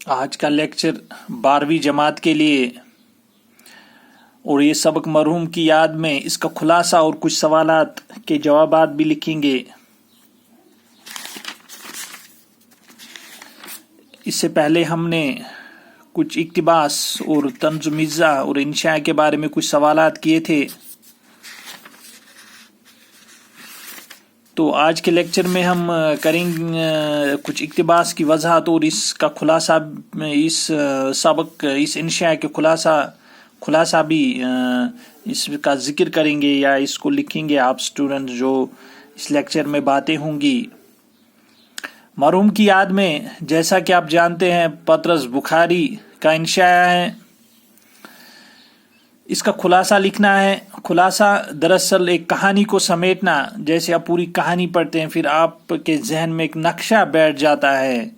آج کا لیکچر 12ویں جماعت کے لیے اور یہ سبق مرحوم کی یاد میں اس کا خلاصہ اور کچھ سوالات کے جوابات بھی لکھیں گے۔ اس سے پہلے ہم نے کچھ اقتباس اور طنز مزاح اور انشاء کے بارے میں کچھ سوالات کیے تھے، تو آج کے لیکچر میں ہم کریں کچھ اقتباس کی وضاحت اور اس کا خلاصہ، اس سبق اس انشاء کے خلاصہ بھی اس کا ذکر کریں گے یا اس کو لکھیں گے آپ اسٹوڈنٹ جو اس لیکچر میں باتیں ہوں گی۔ مرحوم کی یاد میں جیسا کہ آپ جانتے ہیں پطرس بخاری کا انشاء ہے، اس کا خلاصہ لکھنا ہے۔ خلاصہ دراصل ایک کہانی کو سمیٹنا، جیسے آپ پوری کہانی پڑھتے ہیں پھر آپ کے ذہن میں ایک نقشہ بیٹھ جاتا ہے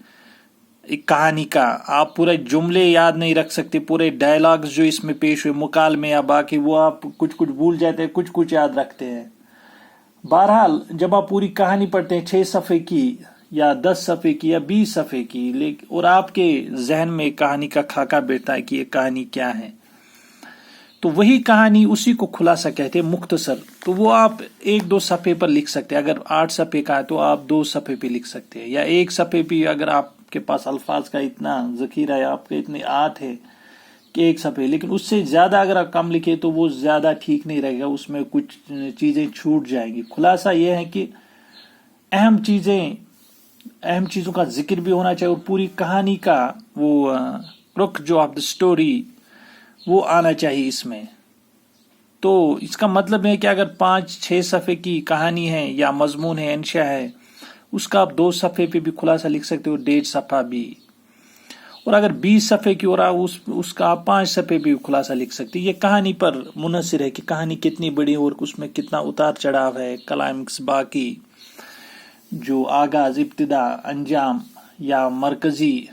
ایک کہانی کا، آپ پورے جملے یاد نہیں رکھ سکتے، پورے ڈائلاگز جو اس میں پیش ہوئے مکالمے یا باقی وہ آپ کچھ بھول جاتے ہیں، کچھ یاد رکھتے ہیں۔ بہرحال جب آپ پوری کہانی پڑھتے ہیں 6 صفحے کی یا 10 صفحے کی یا 20 صفحے کی، اور آپ کے ذہن میں کہانی کا خاکہ بیٹھتا ہے کہ یہ کہانی کیا ہے، تو وہی کہانی اسی کو خلاصہ کہتے ہیں، مختصر۔ تو وہ آپ 1-2 صفحے پر لکھ سکتے ہیں، اگر 8 صفحے کا ہے تو آپ 2 صفحے پہ لکھ سکتے ہیں، یا 1 صفحے پہ اگر آپ کے پاس الفاظ کا اتنا ذخیرہ ہے، آپ کے اتنے آت ہے کہ 1 صفحے، لیکن اس سے زیادہ اگر آپ کم لکھے تو وہ زیادہ ٹھیک نہیں رہے گا، اس میں کچھ چیزیں چھوٹ جائیں گی۔ خلاصہ یہ ہے کہ اہم چیزوں کا ذکر بھی ہونا چاہیے اور پوری کہانی کا وہ رخ جو آف دا اسٹوری وہ آنا چاہیے اس میں۔ تو اس کا مطلب ہے کہ اگر 5-6 صفحے کی کہانی ہے یا مضمون ہے، انشاء ہے، اس کا آپ 2 صفحے پہ بھی خلاصہ لکھ سکتے ہو، 1.5 صفحہ بھی، اور اگر 20 صفحے کی اور اس کا آپ 5 صفحے پہ بھی خلاصہ لکھ سکتے۔ یہ کہانی پر منحصر ہے کہ کہانی کتنی بڑی اور اس میں کتنا اتار چڑھاؤ ہے، کلائمیکس، باقی جو آغاز، ابتدا، انجام یا مرکزی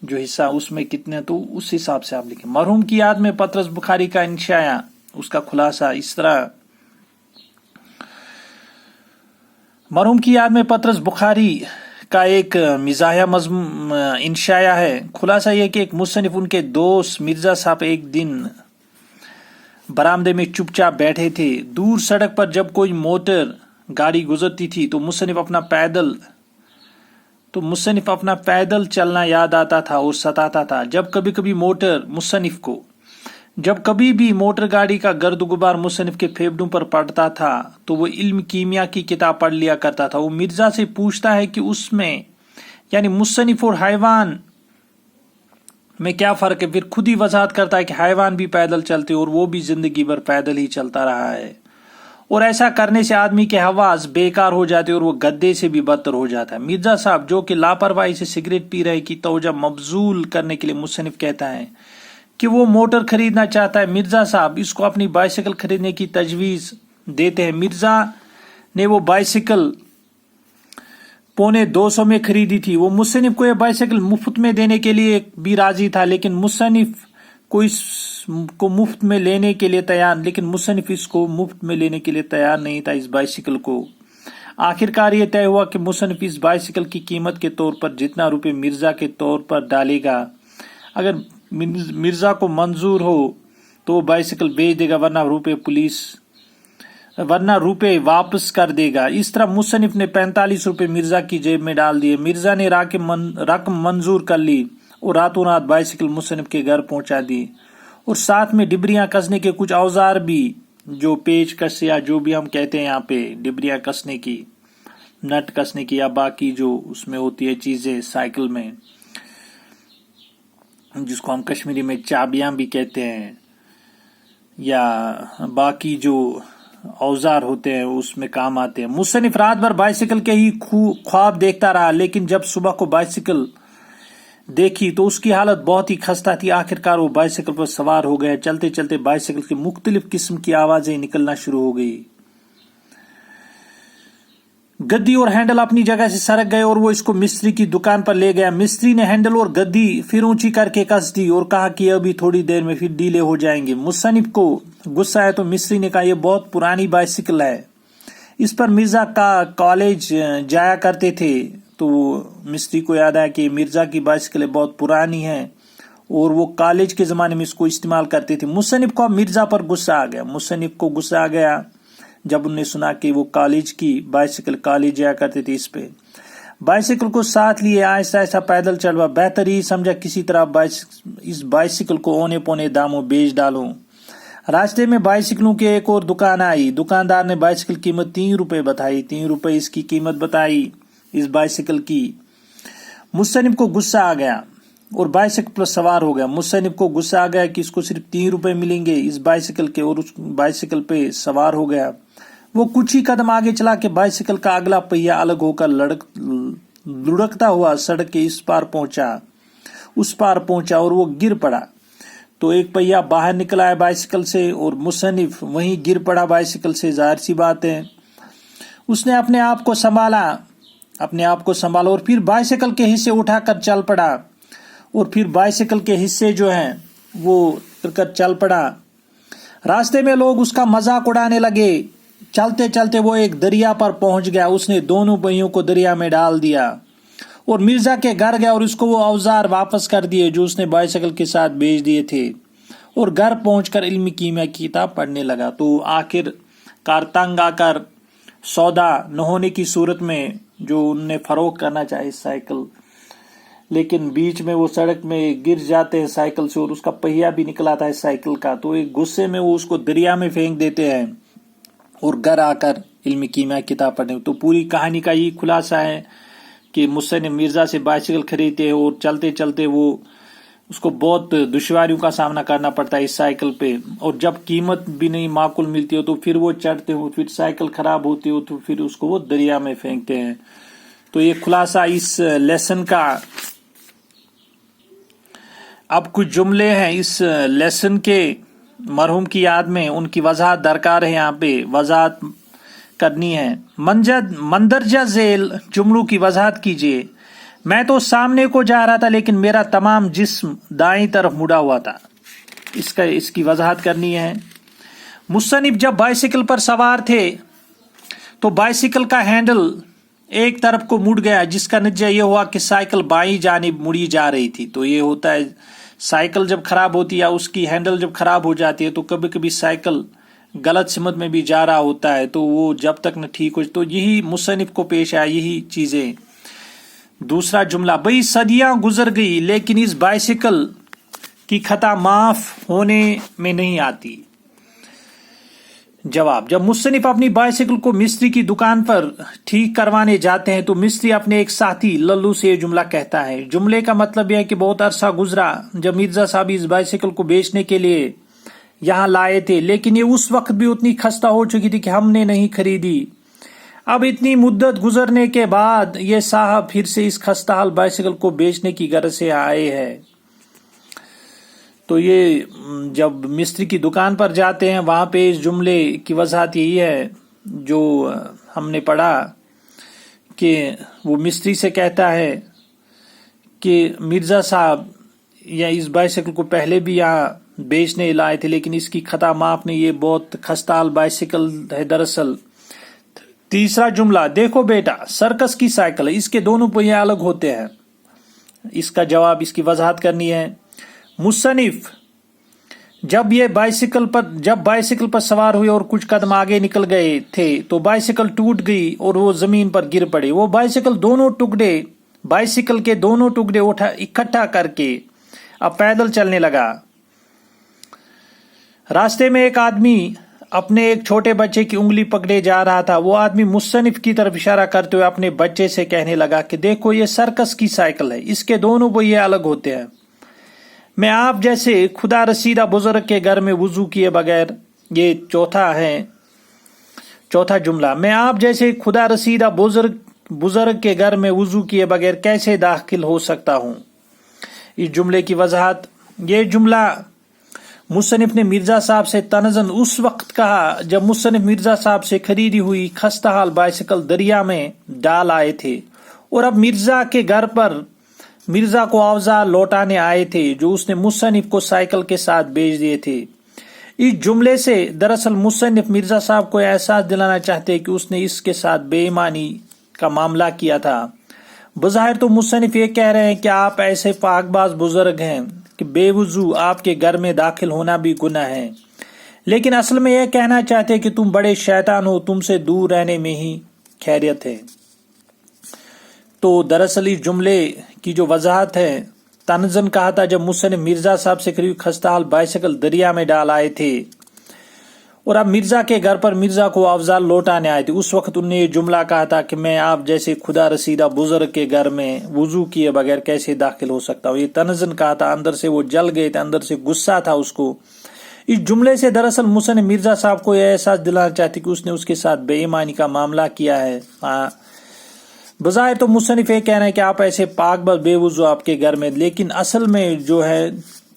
جو حصہ اس میں کتنے، تو اس حساب سے آپ لکھیں۔ مرحوم کی یاد میں پطرس بخاری کا انشاء، اس کا خلاصہ اس طرح۔ مرحوم کی یاد میں پطرس بخاری کا ایک مزاحیہ انشاء ہے۔ خلاصہ یہ کہ ایک مصنف ان کے دوست مرزا صاحب ایک دن برآمدے میں چپ چاپ بیٹھے تھے۔ دور سڑک پر جب کوئی موٹر گاڑی گزرتی تھی تو مصنف اپنا پیدل چلنا یاد آتا تھا اور ستاتا تھا۔ جب کبھی بھی موٹر گاڑی کا گرد و غبار مصنف کے پھیپڑوں پر پڑتا تھا تو وہ علم کیمیا کی کتاب پڑھ لیا کرتا تھا۔ وہ مرزا سے پوچھتا ہے کہ اس میں یعنی مصنف اور حیوان میں کیا فرق ہے، پھر خود ہی وضاحت کرتا ہے کہ حیوان بھی پیدل چلتے اور وہ بھی زندگی بھر پیدل ہی چلتا رہا ہے، اور ایسا کرنے سے آدمی کے حواس بیکار ہو جاتے اور وہ گدھے سے بھی بدتر ہو جاتا ہے۔ مرزا صاحب جو کہ لاپرواہی سے سگریٹ پی رہے کی توجہ مبذول کرنے کے لیے مصنف کہتا ہے کہ وہ موٹر خریدنا چاہتا ہے۔ مرزا صاحب اس کو اپنی بائسیکل خریدنے کی تجویز دیتے ہیں۔ مرزا نے وہ بائسیکل $250 میں خریدی تھی۔ وہ مصنف کو یہ بائسیکل مفت میں دینے کے لیے بھی راضی تھا، لیکن مصنف اس کو مفت میں لینے کے لیے تیار نہیں تھا اس بائسیکل کو۔ آخرکار یہ طے ہوا کہ مصنف اس بائسیکل کی قیمت کے طور پر جتنا روپے مرزا کے طور پر ڈالے گا، اگر مرزا کو منظور ہو تو وہ بائسیکل بیچ دے گا، ورنہ روپے واپس کر دے گا۔ اس طرح مصنف نے $45 مرزا کی جیب میں ڈال دیے۔ مرزا نے رقم منظور کر لی اور راتوں رات بائسیکل مصنف کے گھر پہنچا دی، اور ساتھ میں ڈبریاں کسنے کے کچھ اوزار بھی، جو پیچ کس یا جو بھی ہم کہتے ہیں یہاں پہ ڈبریاں کسنے کی، نٹ کسنے کی، یا باقی جو اس میں ہوتی ہے چیزیں سائیکل میں، جس کو ہم کشمیری میں چابیاں بھی کہتے ہیں، یا باقی جو اوزار ہوتے ہیں اس میں کام آتے ہیں۔ مصنف رات بھر بائسیکل کے ہی خواب دیکھتا رہا، لیکن جب صبح کو بائسیکل دیکھی تو اس کی حالت بہت ہی خستہ تھی۔ آخرکار وہ بائسیکل پر سوار ہو گیا۔ چلتے چلتے بائسیکل کی مختلف قسم کی آوازیں نکلنا شروع ہو گئی۔ گدی اور ہینڈل اپنی جگہ سے سرک گئے اور وہ اس کو مستری کی دکان پر لے گیا۔ مستری نے ہینڈل اور گدی پھر اونچی کر کے کس دی اور کہا کہ ابھی تھوڑی دیر میں پھر ڈھیلے ہو جائیں گے۔ مصنف کو غصہ آیا تو مستری نے کہا یہ بہت پرانی بائسیکل ہے، اس پر مرزا کا کالج جایا کرتے تھے، تو مستری کو یاد آیا کہ مرزا کی بائسیکلیں بہت پرانی ہیں اور وہ کالج کے زمانے میں اس کو استعمال کرتے تھے. مصنف کو اب مرزا پر غصہ آ گیا. مصنف کو غصہ آ گیا جب انہوں نے سنا کہ وہ کالج کی بائسیکل کالج جایا کرتے تھے اس پہ. بائسیکل کو ساتھ لیے آہستہ آہستہ پیدل چل رہا. بہتر ہی سمجھا کسی طرح اس بائسیکل کو اونے پونے داموں بیچ ڈالوں. راستے میں بائسیکلوں کے ایک اور دکان آئی. دکاندار نے بائسیکل قیمت 3 روپے بتائی. 3 روپے اس کی قیمت بتائی اس بائسیکل کی. مصنف کو غصہ آ گیا اور بائسیکل پر سوار ہو گیا. مصنف کو غصہ آ گیا کہ اس کو صرف 3 روپے ملیں گے اس بائسیکل کے, اور اس بائسیکل پہ سوار ہو گیا. وہ کچھ ہی قدم آگے چلا کہ بائسیکل کا اگلا پہیہ الگ ہو کر لڑکتا ہوا سڑک کے اس پار پہنچا اور وہ گر پڑا. تو ایک پہیہ باہر نکلا ہے بائسیکل سے اور مصنف وہیں گر پڑا بائسیکل سے. ظاہر سی بات ہے اس نے اپنے آپ کو سنبھالا اور پھر بائسیکل کے حصے اٹھا کر چل پڑا. اور پھر بائسیکل کے حصے جو ہیں وہ کر چل پڑا. راستے میں لوگ اس کا مذاق اڑانے لگے. چلتے چلتے وہ ایک دریا پر پہنچ گیا. اس نے دونوں پہیوں کو دریا میں ڈال دیا اور مرزا کے گھر گیا اور اس کو وہ اوزار واپس کر دیے جو اس نے بائسیکل کے ساتھ بیچ دیے تھے, اور گھر پہنچ کر علمی کیمیا کی کتاب پڑھنے لگا. تو آخر کار تنگ آ کر سودا نہ ہونے کی صورت میں جو انہوں نے فروخت کرنا چاہے سائیکل, لیکن بیچ میں وہ سڑک میں گر جاتے ہیں سائیکل سے اور اس کا پہیہ بھی نکلا تھا اس سائیکل کا. تو ایک غصے میں وہ اس کو دریا میں پھینک دیتے ہیں اور گھر آ کر علمی کیمیا کتاب پڑھنے. تو پوری کہانی کا یہ خلاصہ ہے کہ مصنف مرزا سے بائسیکل خریدتے ہیں اور چلتے چلتے وہ اس کو بہت دشواریوں کا سامنا کرنا پڑتا ہے اس سائیکل پہ, اور جب قیمت بھی نہیں معقول ملتی ہو تو پھر وہ چڑھتے ہو, پھر سائیکل خراب ہوتی ہو تو پھر اس کو وہ دریا میں پھینکتے ہیں. تو یہ خلاصہ اس لیسن کا. اب کچھ جملے ہیں اس لیسن کے مرحوم کی یاد میں, ان کی وضاحت درکار ہے. یہاں پہ وضاحت کرنی ہے. مندرجہ ذیل جملوں کی وضاحت کیجیے. میں تو سامنے کو جا رہا تھا لیکن میرا تمام جسم دائیں طرف مڑا ہوا تھا. اس کی وضاحت کرنی ہے. مصنف جب بائسیکل پر سوار تھے تو بائسیکل کا ہینڈل ایک طرف کو مڑ گیا جس کا نتیجہ یہ ہوا کہ سائیکل بائیں جانب مڑی جا رہی تھی. تو یہ ہوتا ہے سائیکل جب خراب ہوتی ہے یا اس کی ہینڈل جب خراب ہو جاتی ہے تو کبھی کبھی سائیکل غلط سمت میں بھی جا رہا ہوتا ہے, تو وہ جب تک نہ ٹھیک ہو. تو یہی مصنف کو پیش آیا یہی چیزیں. دوسرا جملہ, بئی صدیاں گزر گئی لیکن اس بائسیکل کی خطا معاف ہونے میں نہیں آتی. جواب, جب مصنف اپنی بائسیکل کو مستری کی دکان پر ٹھیک کروانے جاتے ہیں تو مستری اپنے ایک ساتھی للو سے یہ جملہ کہتا ہے. جملے کا مطلب یہ ہے کہ بہت عرصہ گزرا جب مرزا صاحب اس بائسیکل کو بیچنے کے لیے یہاں لائے تھے, لیکن یہ اس وقت بھی اتنی خستہ ہو چکی تھی کہ ہم نے نہیں خریدی. اب اتنی مدت گزرنے کے بعد یہ صاحب پھر سے اس خستہ حال بائسیکل کو بیچنے کی غرض سے آئے ہیں. تو یہ جب مستری کی دکان پر جاتے ہیں وہاں پہ اس جملے کی وضاحت یہی ہے جو ہم نے پڑھا کہ وہ مستری سے کہتا ہے کہ مرزا صاحب یا اس بائسیکل کو پہلے بھی یہاں بیچنے لائے تھے لیکن اس کی خطا معاف نہیں, یہ بہت خستہ حال بائسیکل ہے دراصل. تیسرا جملہ, دیکھو بیٹا سرکس کی سائیکل ہے, اس کے دونوں پہیے الگ ہوتے ہیں. اس کا جواب, اس کی وضاحت کرنی ہے. مصنف جب بائسیکل پر سوار ہوئے اور کچھ قدم آگے نکل گئے تھے تو بائسیکل ٹوٹ گئی اور وہ زمین پر گر پڑے. وہ بائسیکل کے دونوں ٹکڑے اکٹھا کر کے اب پیدل چلنے لگا. راستے میں ایک آدمی اپنے ایک چھوٹے بچے کی انگلی پکڑے جا رہا تھا. وہ آدمی مصنف کی طرف اشارہ کرتے ہوئے اپنے بچے سے کہنے لگا کہ دیکھو یہ سرکس کی سائیکل ہے, اس کے دونوں پہیے الگ ہوتے ہیں. میں آپ جیسے خدا رسیدہ بزرگ کے گھر میں وضو کیے بغیر, یہ چوتھا جملہ, میں آپ جیسے خدا رسیدہ بزرگ کے گھر میں وضو کیے بغیر کیسے داخل ہو سکتا ہوں. اس جملے کی وضاحت, یہ جملہ مصنف نے مرزا صاحب سے تنزن اس وقت کہا جب مصنف مرزا صاحب سے خریدی ہوئی خستہ حال بائسیکل دریا میں ڈال آئے تھے اور اب مرزا کے گھر پر مرزا کو اوزار لوٹانے آئے تھے جو اس نے مصنف کو سائیکل کے ساتھ بیچ دیے تھے. اس جملے سے دراصل مصنف مرزا صاحب کو احساس دلانا چاہتے کہ اس نے اس کے ساتھ بے ایمانی کا معاملہ کیا تھا. بظاہر تو مصنف یہ کہہ رہے ہیں کہ آپ ایسے پاک باز بزرگ ہیں کہ بے وضو آپ کے گھر میں داخل ہونا بھی گناہ ہے، لیکن اصل میں یہ کہنا چاہتے ہیں کہ تم بڑے شیطان ہو، تم سے دور رہنے میں ہی خیریت ہے۔ تو دراصل اس جملے کی جو وضاحت ہے، تنزن کہا تھا جب مصنف مرزا صاحب سے قریب خستہ حال بائسیکل دریا میں ڈال آئے تھے اور اب مرزا کے گھر پر مرزا کو افضال لوٹانے آئے تھے، اس وقت انہوں نے یہ جملہ کہا تھا کہ میں آپ جیسے خدا رسیدہ بزرگ کے گھر میں وضو کیے بغیر کیسے داخل ہو سکتا ہوں۔ یہ تنزن کہا تھا، اندر سے وہ جل گئے تھے، اندر سے غصہ تھا اس کو۔ اس جملے سے دراصل مصنف مرزا صاحب کو یہ احساس دلانا چاہتے کہ اس نے اس کے ساتھ بے ایمانی کا معاملہ کیا ہے۔ بظاہر تو مصنف یہ کہہ رہے ہیں کہ آپ ایسے پاک بس بے وضو آپ کے گھر میں، لیکن اصل میں جو ہے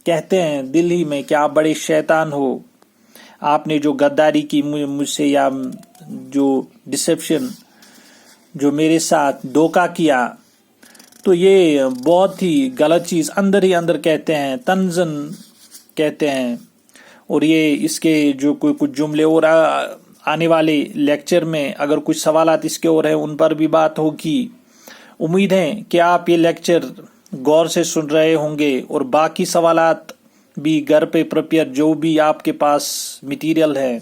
کہتے ہیں دل ہی میں کہ آپ بڑے شیطان ہو، آپ نے جو غداری کی مجھ سے، یا جو ڈسیپشن جو میرے ساتھ دھوکہ کیا، تو یہ بہت ہی غلط چیز اندر ہی اندر کہتے ہیں، تنزن کہتے ہیں۔ اور یہ اس کے جو کچھ جملے اور آنے والے لیکچر میں اگر کچھ سوالات اس کے اور ہیں ان پر بھی بات ہوگی۔ امید ہے کہ آپ یہ لیکچر غور سے سن رہے ہوں گے اور باقی سوالات بھی گھر پہ پریپیئر، جو بھی آپ کے پاس مٹیریل ہے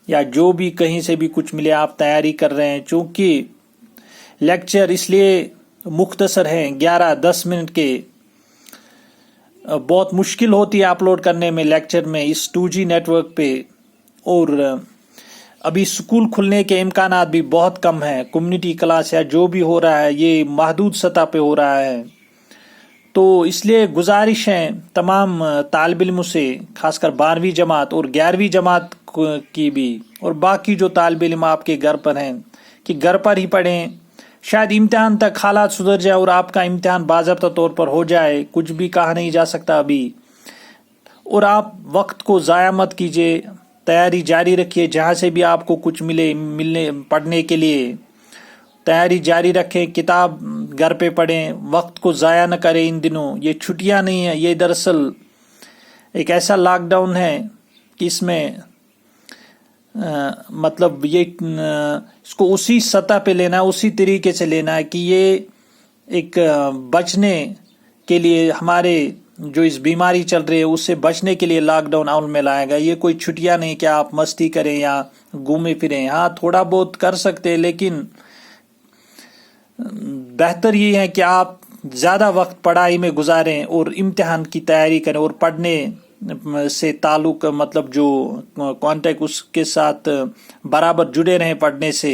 یا جو بھی کہیں سے بھی کچھ ملے آپ تیاری کر رہے ہیں۔ چونکہ لیکچر اس لیے مختصر ہیں 11-10 منٹ کے، بہت مشکل ہوتی ہے اپلوڈ کرنے میں لیکچر میں اس 2G نیٹ ورک پہ، اور ابھی سکول کھلنے کے امکانات بھی بہت کم ہیں۔ کمیونٹی کلاس یا جو بھی ہو رہا ہے یہ محدود سطح پہ ہو رہا ہے، تو اس لیے گزارش ہے تمام طالب علموں سے، خاص کر 12ویں جماعت اور 11ویں جماعت کی بھی، اور باقی جو طالب علم آپ کے گھر پر ہیں کہ گھر پر ہی پڑھیں۔ شاید امتحان تک حالات سدھر جائے اور آپ کا امتحان باضابطہ طور پر ہو جائے، کچھ بھی کہا نہیں جا سکتا ابھی، اور آپ وقت کو ضائع مت کیجیے، تیاری جاری رکھیے، جہاں سے بھی آپ کو کچھ ملنے پڑھنے کے لیے تیاری جاری رکھیں، کتاب گھر پہ پڑھیں، وقت کو ضائع نہ کریں۔ ان دنوں یہ چھٹیاں نہیں ہیں، یہ دراصل ایک ایسا لاک ڈاؤن ہے کہ اس میں مطلب یہ اس کو اسی سطح پہ لینا ہے، اسی طریقے سے لینا ہے کہ یہ ایک بچنے کے لیے، ہمارے جو اس بیماری چل رہی ہے اس سے بچنے کے لیے لاک ڈاؤن عمل میں لایا گا۔ یہ کوئی چھٹیاں نہیں کہ آپ مستی کریں یا گھومے پھریں، ہاں تھوڑا بہت کر سکتے، لیکن بہتر یہ ہے کہ آپ زیادہ وقت پڑھائی میں گزاریں اور امتحان کی تیاری کریں، اور پڑھنے سے تعلق مطلب جو کانٹیکٹ اس کے ساتھ برابر جڑے رہیں پڑھنے سے،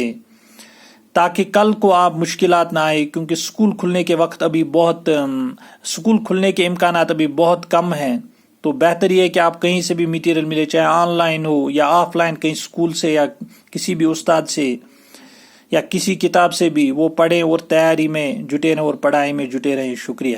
تاکہ کل کو آپ مشکلات نہ آئے، کیونکہ سکول کھلنے کے وقت ابھی سکول کھلنے کے امکانات ابھی بہت کم ہیں۔ تو بہتر یہ ہے کہ آپ کہیں سے بھی میٹیریل ملے، چاہے آن لائن ہو یا آف لائن، کہیں سکول سے یا کسی بھی استاد سے یا کسی کتاب سے بھی وہ پڑھیں اور تیاری میں جٹے رہیں اور پڑھائی میں جٹے رہیں۔ شکریہ۔